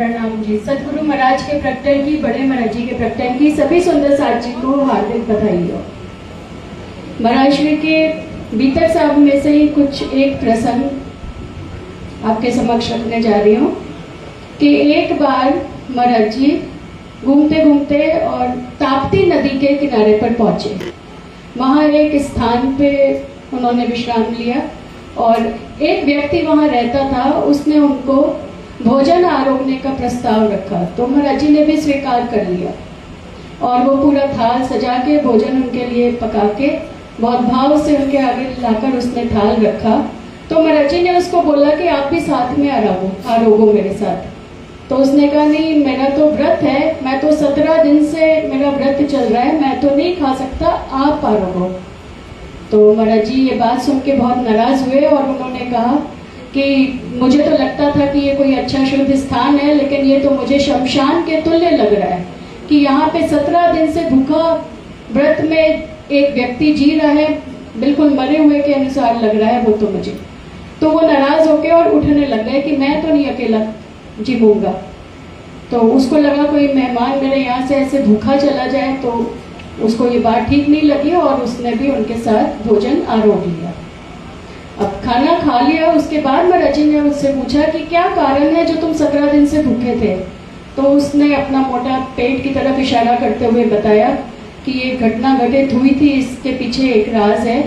प्रणाम जी। सतगुरु महाराज के प्रकटन की, बड़े महाराज जी के प्रकटन की सभी सुंदर साथ जी को हार्दिक बधाई हो। महाराज श्री के भीतर साहब में से ही कुछ एक प्रसंग आपके समक्ष रखने जा रही हूँ कि एक बार महाराज जी घूमते घूमते और ताप्ती नदी के किनारे पर पहुंचे। वहाँ एक स्थान पे उन्होंने विश्राम लिया और एक व्यक्ति वहाँ रहता था, उसने उनको भोजन आरोगने का प्रस्ताव रखा तो महाराज जी ने भी स्वीकार कर लिया और वो पूरा थाल सजा के भोजन उनके लिए पका के बहुत भाव से उनके आगे लाकर उसने थाल रखा। तो महाराज जी ने उसको बोला कि आप भी साथ में आरोगो मेरे साथ। तो उसने कहा नहीं, मेरा तो व्रत है, मैं तो 17 दिन से मेरा व्रत चल रहा है, मैं तो नहीं खा सकता, आप आरोगो। तो महाराज जी ये बात सुन के बहुत नाराज हुए और उन्होंने कहा कि मुझे तो लगता था कि ये कोई अच्छा शुद्ध स्थान है, लेकिन ये तो मुझे शमशान के तुल्य लग रहा है कि यहाँ पे 17 दिन से भूखा व्रत में एक व्यक्ति जी रहा है, बिल्कुल मरे हुए के अनुसार लग रहा है वो तो मुझे। तो वो नाराज होके और उठने लग गए कि मैं तो नहीं अकेला जीऊंगा। तो उसको लगा कोई मेहमान मेरे यहाँ से ऐसे भूखा चला जाए, तो उसको ये बात ठीक नहीं लगी और उसने भी उनके साथ भोजन आरोग लिया। अब खाना खा लिया, उसके बाद महाराज जी ने उससे पूछा कि क्या कारण है जो तुम 17 दिन से भूखे थे। तो उसने अपना मोटा पेट की तरफ इशारा करते हुए बताया कि ये घटना घटित हुई थी, इसके पीछे एक राज है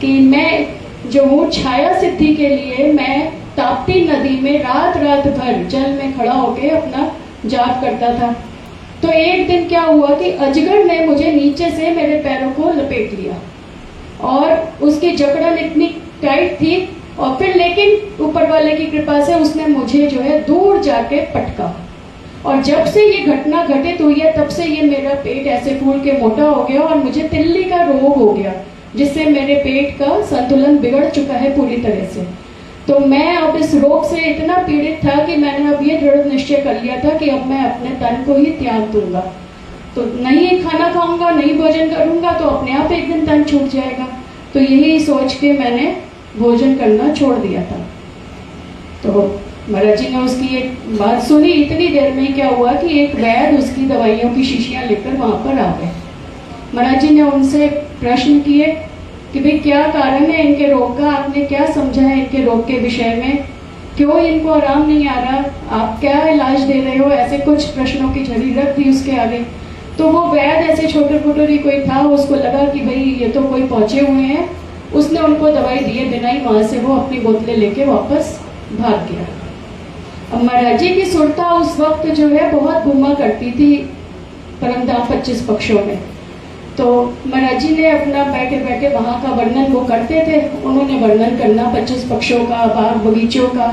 कि मैं जो हूँ छाया सिद्धि के लिए मैं ताप्ती नदी में रात रात भर जल में खड़ा होकर अपना जाप करता था। तो एक दिन क्या हुआ कि अजगर ने मुझे नीचे से मेरे पैरों को लपेट लिया और उसकी जकड़न इतनी टाइट थी और फिर लेकिन ऊपर वाले की कृपा से उसने मुझे जो है दूर जाके पटका। और जब से ये घटना घटित हुई है तब से ये मेरा पेट ऐसे फूल के मोटा हो गया और मुझे तिल्ली का रोग हो गया, जिससे मेरे पेट का संतुलन बिगड़ चुका है पूरी तरह से। तो मैं अब इस रोग से इतना पीड़ित था कि मैंने अब ये दृढ़ निश्चय कर लिया था कि अब मैं अपने तन को ही त्याग दूंगा, तो नहीं खाना खाऊंगा, नहीं भोजन करूंगा, तो अपने आप एक दिन तन छूट जाएगा। तो यही सोच के मैंने भोजन करना छोड़ दिया था। तो महाराज जी ने उसकी एक बात सुनी। इतनी देर में क्या हुआ कि एक वैद्य उसकी दवाइयों की शीशियां लेकर वहां पर आ गए। महाराज जी ने उनसे प्रश्न किए कि भाई क्या कारण है इनके रोग का, आपने क्या समझा है इनके रोग के विषय में, क्यों इनको आराम नहीं आ रहा, आप क्या इलाज दे रहे हो, ऐसे कुछ प्रश्नों की झड़ी रख दी उसके आगे। तो वो वैद्य ऐसे छोटे फोटोरी कोई था, उसको लगा कि भाई ये तो कोई पहुंचे हुए हैं, उसने उनको दवाई दिए बिना ही वहां से वो अपनी बोतलें लेके वापस भाग गया। अब महाराज जी की सुरता उस वक्त जो है बहुत घूमा करती थी परमधाम 25 पक्षों में। तो महाराज जी ने अपना बैठे बैठे वहाँ का वर्णन वो करते थे। उन्होंने वर्णन करना 25 पक्षों का, बाग बगीचों का,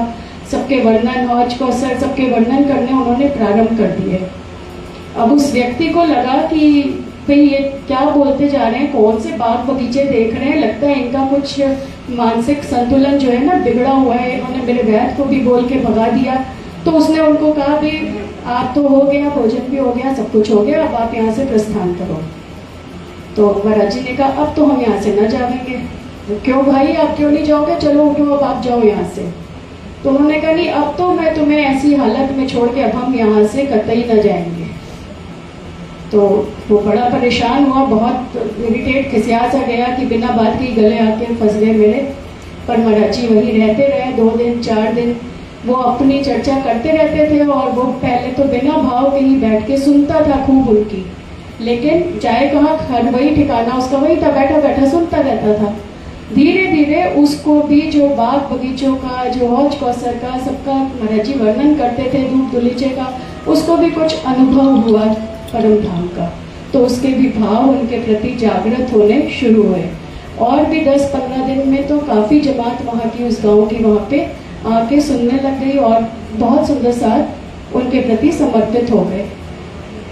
सबके वर्णन, हौज कौसर सबके वर्णन करने उन्होंने प्रारंभ कर दिए। अब उस व्यक्ति को लगा कि भाई ये क्या बोलते जा रहे हैं, कौन से बाग बगीचे देख रहे हैं, लगता है इनका कुछ मानसिक संतुलन जो है ना बिगड़ा हुआ है। इन्होंने मेरे वैद्य को भी बोल के भगा दिया। तो उसने उनको कहा भाई आप तो हो गया, भोजन भी हो गया, सब कुछ हो गया, अब आप यहाँ से प्रस्थान करो। तो महाराज जी ने कहा अब तो हम यहाँ से न जाएंगे। तो क्यों भाई, आप क्यों नहीं जाओगे, चलो उठो अब आप जाओ यहाँ से। तो उन्होंने कहा नहीं, अब तो मैं तुम्हें ऐसी हालत में छोड़ के अब हम यहाँ से कतई न जाएंगे। तो वो बड़ा परेशान हुआ, बहुत इरिटेट खिसिया सा गया कि बिना बात के गले आके फंस गए मेरे। पर महाराज जी वहीं रहते रहे 2 दिन 4 दिन। वो अपनी चर्चा करते रहते थे और वो पहले तो बिना भाव के ही बैठ के सुनता था खूब उनकी, लेकिन जाए कहाँ, घर वही ठिकाना उसका वही था, बैठा बैठा सुनता रहता था। धीरे धीरे उसको भी जो बाग बगीचों का, जो हौज कौसर का, सबका महाराज जी वर्णन करते थे, धूप धुलीचे का, उसको भी कुछ अनुभव हुआ परम धाम का। तो उसके भी भाव उनके प्रति जागृत होने शुरू हुए और भी 10-15 दिन में तो काफ़ी जमात वहाँ की, उस गाँव की वहाँ पे आके सुनने लग गई और बहुत सुंदर साथ उनके प्रति समर्पित हो गए।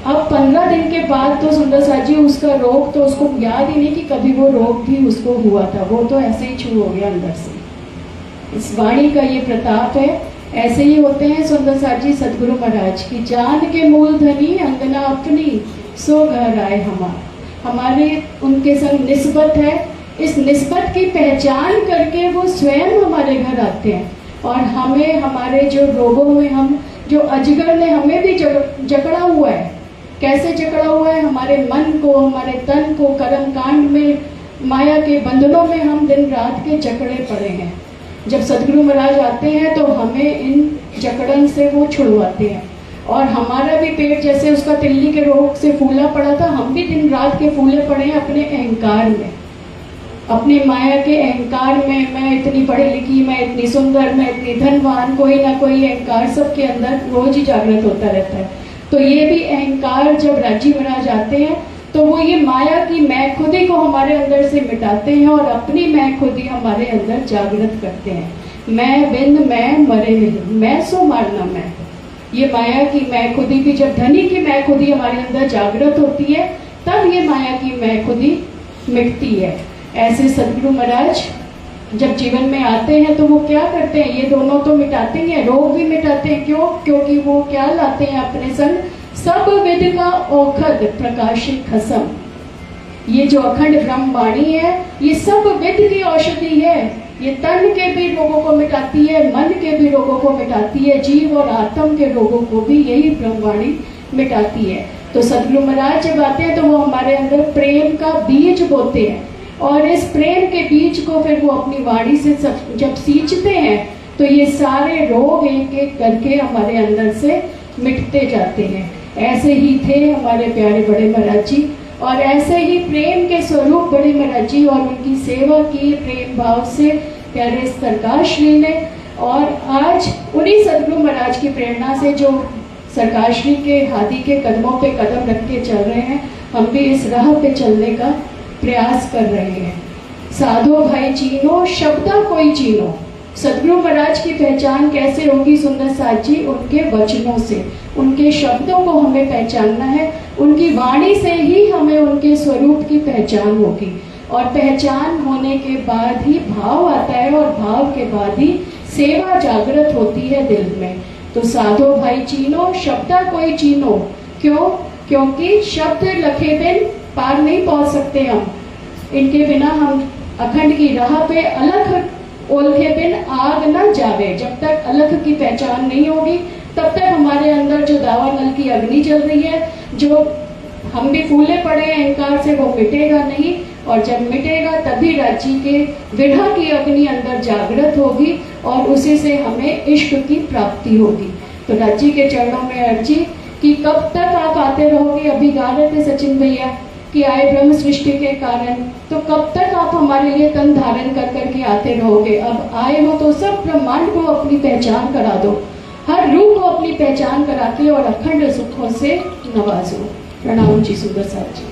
अब 15 दिन के बाद तो सुंदर साथ जी उसका रोग तो उसको याद ही नहीं कि कभी वो रोग भी उसको हुआ था, वो तो ऐसे ही छू हो गया अंदर से। इस वाणी का ये प्रताप है। ऐसे ही होते हैं सुंदर साथ जी सदगुरु महाराज की, जान के मूल धनी अंगना अपनी सो घर आए हमारे उनके संग निस्बत है। इस निस्बत की पहचान करके वो स्वयं हमारे घर आते हैं और हमें हमारे जो रोगों में हम जो अजगर ने हमें भी जकड़ा हुआ है। कैसे जकड़ा हुआ है? हमारे मन को, हमारे तन को, कर्म कांड में, माया के बंधनों में हम दिन रात के जकड़े पड़े हैं। जब सदगुरु महाराज आते हैं तो हमें इन जकड़न से वो छुड़वाते हैं। और हमारा भी पेट जैसे उसका तिल्ली के रोग से फूला पड़ा था, हम भी दिन रात के फूले पड़े हैं अपने अहंकार में, अपने माया के अहंकार में। मैं इतनी पढ़ी लिखी, मैं इतनी सुंदर, मैं इतनी धनवान, कोई ना कोई अहंकार सबके अंदर रोज ही जागृत होता रहता है। तो ये भी अहंकार जब राजी महाराज आते हैं तो वो ये माया की मैं खुदी को हमारे अंदर से मिटाते हैं और अपनी मैं खुदी हमारे अंदर जागृत करते हैं। मैं बिन मैं मरे नहीं, मैं सो मारना मैं। ये माया की मैं खुदी भी, जब धनी की मैं खुदी हमारे अंदर जागृत होती है तब ये माया की मैं खुदी मिटती है। ऐसे सदगुरु महाराज जब जीवन में आते हैं तो वो क्या करते हैं? ये दोनों तो मिटाते हैं, रोग भी मिटाते हैं। क्यों? क्योंकि वो क्या लाते हैं अपने संग? सब विद का औखद प्रकाशित खसम। ये जो अखंड ब्रह्मवाणी है ये सब विद की औषधि है। ये तन के भी रोगों को मिटाती है, मन के भी रोगों को मिटाती है, जीव और आत्म के रोगों को भी यही ब्रह्मवाणी मिटाती है। तो सदगुरु महाराज जब आते हैं तो वो हमारे अंदर प्रेम का बीज बोते हैं और इस प्रेम के बीज को फिर वो अपनी वाणी से जब सींचते हैं तो ये सारे रोग एक एक करके हमारे अंदर से मिटते जाते हैं। ऐसे ही थे हमारे प्यारे बड़े महाराज जी, और ऐसे ही प्रेम के स्वरूप बड़े महाराज जी, और उनकी सेवा की प्रेम भाव से प्यारे सरकार श्री ने। और आज उन्हीं सदगुरु महाराज की प्रेरणा से जो सरकार श्री के हाथी के कदमों पे कदम रख के चल रहे हैं, हम भी इस राह पे चलने का प्रयास कर रहे हैं। साधो भाई चीनो, शब्दा कोई चीनो। सदगुरु महाराज की पहचान कैसे होगी सुंदर साथ जी? उनके वचनों से, उनके शब्दों को हमें पहचानना है। उनकी वाणी से ही हमें उनके स्वरूप की पहचान होगी, और पहचान होने के बाद ही भाव आता है, और भाव के बाद ही सेवा जागृत होती है दिल में। तो साधो भाई चीनो, शब्दा कोई चीनो। क्यों? क्योंकि शब्द लखे बिन पार नहीं पहुंच सकते हम। इनके बिना हम अखंड की राह पे अलख ओल्हे बिन आग न जावे। जब तक अलख की पहचान नहीं होगी तब तक हमारे अंदर जो दावा नल की अग्नि चल रही है, जो हम भी फूले पड़े हैं अहंकार से, वो मिटेगा नहीं। और जब मिटेगा तभी राज्य के विरह की अग्नि अंदर जागृत होगी और उसी से हमें इश्क की प्राप्ति होगी। तो राज्य के चरणों में अर्जी कि कब तक आप आते रहोगे? अभी गा रहे थे सचिन भैया कि आए ब्रह्म सृष्टि के कारण, तो कब तक आप हमारे लिए तन धारण कर करके आते रहोगे? अब आए हो तो सब ब्रह्मांड को अपनी पहचान करा दो, हर रूह को अपनी पहचान करा के और अखंड सुखों से नवाजो। प्रणाम जी सुंदर साथ जी।